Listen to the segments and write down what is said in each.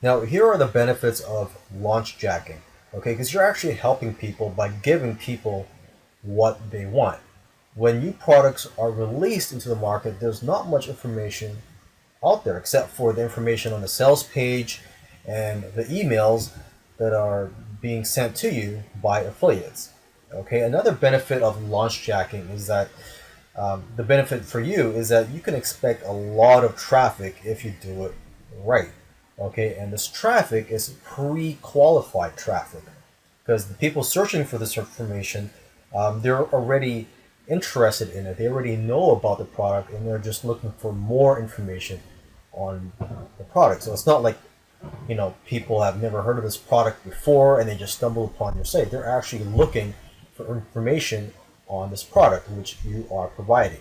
Now, here are the benefits of launch jacking, okay? Because you're actually helping people by giving people what they want. When new products are released into the market, there's not much information out there except for the information on the sales page and the emails that are being sent to you by affiliates. Okay, another benefit of launch jacking is that the benefit for you is that you can expect a lot of traffic if you do it right. Okay, and this traffic is pre-qualified traffic because the people searching for this information, they're already interested in it. They already know about the product, and they're just looking for more information on the product. So it's not like people have never heard of this product before and they just stumble upon your site. They're actually looking for information on this product which you are providing.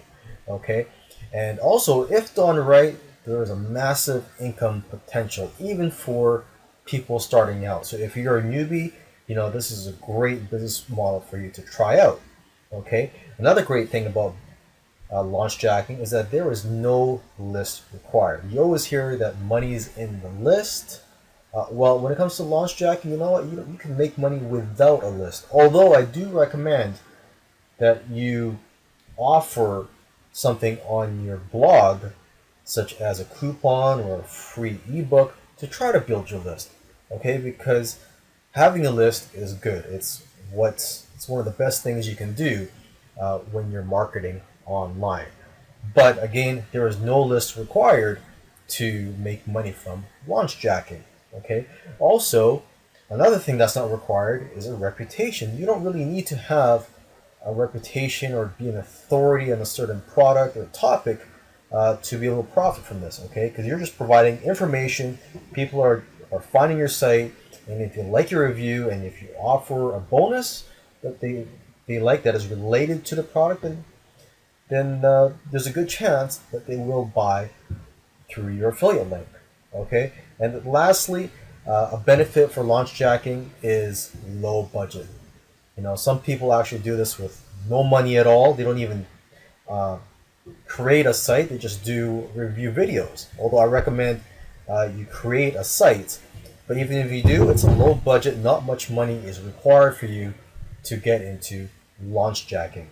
Okay, and also if done right, there is a massive income potential even for people starting out. So if you're a newbie, this is a great business model for you to try out. Okay, another great thing about launch jacking is that there is no list required. You always hear that money is in the list. Well, when it comes to launch jacking, you know what? You can make money without a list. Although I do recommend that you offer something on your blog, such as a coupon or a free ebook, to try to build your list. Okay, because having a list is good. It's one of the best things you can do when you're marketing online. But again, there is no list required to make money from launch jacking. Okay. Also, another thing that's not required is a reputation. You don't really need to have a reputation or be an authority on a certain product or topic to be able to profit from this. Okay, because you're just providing information. People are finding your site, and if you like your review and if you offer a bonus that they like that is related to the product, then there's a good chance that they will buy through your affiliate link. Okay, and lastly, a benefit for launch jacking is low budget. Some people actually do this with no money at all. They don't even uh, create a site. They just do review videos. Although I recommend you create a site, but even if you do, it's a low budget. Not much money is required for you to get into launch jacking.